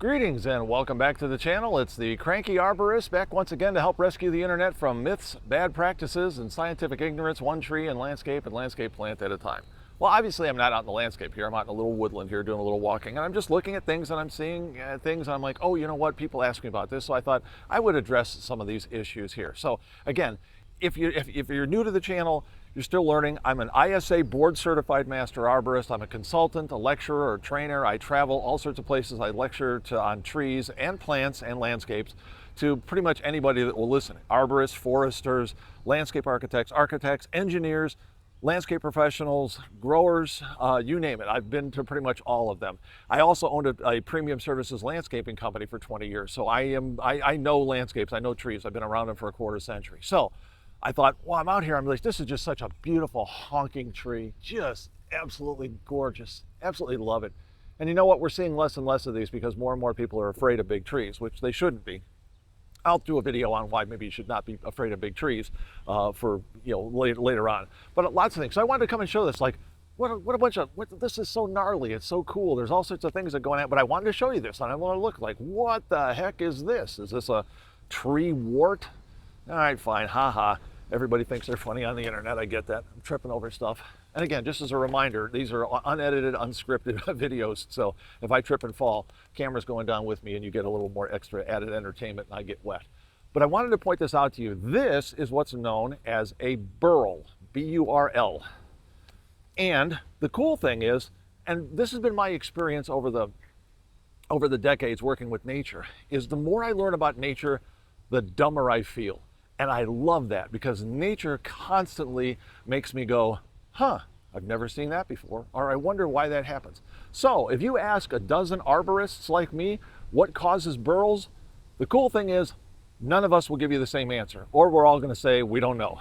Greetings and welcome back to the channel. It's the Cranky Arborist back once again to help rescue the internet from myths, bad practices, and scientific ignorance, one tree and landscape plant at a time. Well, obviously I'm not out in the landscape here. I'm out in a little woodland here doing a little walking, and I'm just looking at things and I'm seeing things and I'm like, oh, you know what? People ask me about this, so I thought I would address some of these issues here. So again, if you're new to the channel, you're still learning. I'm an ISA board certified master arborist. I'm a consultant, a lecturer, or trainer. I travel all sorts of places. I lecture on trees and plants and landscapes to pretty much anybody that will listen. Arborists, foresters, landscape architects, engineers, landscape professionals, growers, you name it. I've been to pretty much all of them. I also owned a premium services landscaping company for 20 years. So I know landscapes, I know trees. I've been around them for a quarter century. So I thought, well, I'm out here, I'm like, this is just such a beautiful honking tree, just absolutely gorgeous, absolutely love it. And you know what, we're seeing less and less of these because more and more people are afraid of big trees, which they shouldn't be. I'll do a video on why maybe you should not be afraid of big trees for, you know, later on. But lots of things. So I wanted to come and show this, like, this is so gnarly, it's so cool. There's all sorts of things that go on, but I wanted to show you this, and I want to look like, what the heck is this? Is this a tree wart? All right, fine, haha. Everybody thinks they're funny on the internet, I get that. I'm tripping over stuff. And again, just as a reminder, these are unedited, unscripted videos, so if I trip and fall, camera's going down with me and you get a little more extra added entertainment and I get wet. But I wanted to point this out to you. This is what's known as a burl, B-U-R-L. And the cool thing is, and this has been my experience over the decades working with nature, is the more I learn about nature, the dumber I feel. And I love that because nature constantly makes me go, huh, I've never seen that before, or I wonder why that happens. So if you ask a dozen arborists like me what causes burls, the cool thing is none of us will give you the same answer, or we're all going to say we don't know.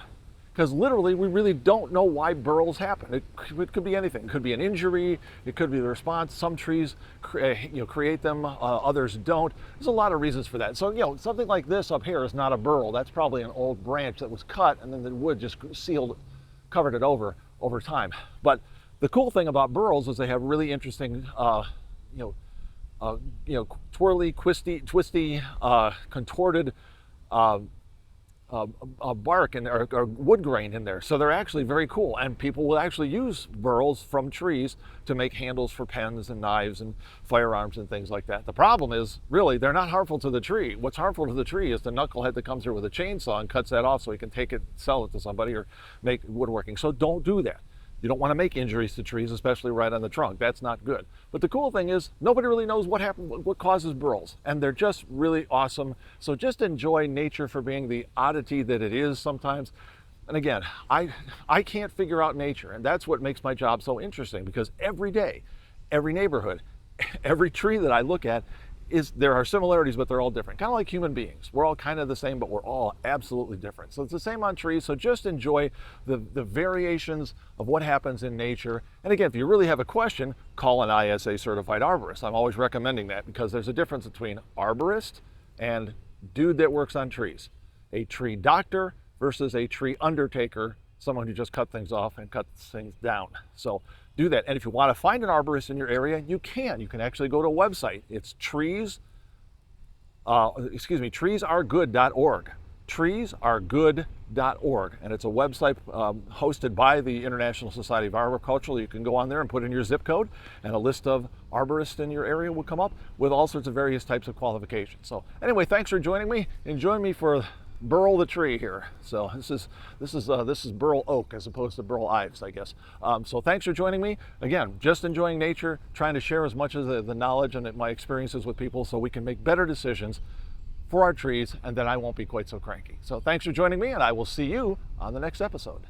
Because literally we really don't know why burls happen. It could be anything. It could be an injury, it could be the response. Some trees create them, others don't. There's a lot of reasons for that. So, you know, something like this up here is not a burl. That's probably an old branch that was cut and then the wood just covered it over time. But the cool thing about burls is they have really interesting, twirly, twisty, contorted bark or wood grain in there. So they're actually very cool, and people will actually use burls from trees to make handles for pens and knives and firearms and things like that. The problem is, really, they're not harmful to the tree. What's harmful to the tree is the knucklehead that comes here with a chainsaw and cuts that off so he can take it, sell it to somebody, or make woodworking. So don't do that. You don't want to make injuries to trees, especially right on the trunk. That's not good. But the cool thing is nobody really knows what causes burls, and they're just really awesome. So just enjoy nature for being the oddity that it is sometimes. And again, I can't figure out nature, and that's what makes my job so interesting, because every day, every neighborhood, every tree that I look at, there are similarities, but they're all different. Kind of like human beings. We're all kind of the same, but we're all absolutely different. So it's the same on trees. So just enjoy the variations of what happens in nature. And again, if you really have a question, call an ISA certified arborist. I'm always recommending that because there's a difference between arborist and dude that works on trees. A tree doctor versus a tree undertaker, someone who just cut things off and cuts things down. So do that. And if you want to find an arborist in your area, you can. You can actually go to a website. It's treesaregood.org. Treesaregood.org. And it's a website hosted by the International Society of Arboriculture. You can go on there and put in your zip code, and a list of arborists in your area will come up with all sorts of various types of qualifications. So anyway, thanks for joining me, and join me for burl the tree here. So this is burl oak as opposed to burl ives, I guess. So thanks for joining me. Again, just enjoying nature, trying to share as much of the knowledge and my experiences with people so we can make better decisions for our trees, and then I won't be quite so cranky. So thanks for joining me, and I will see you on the next episode.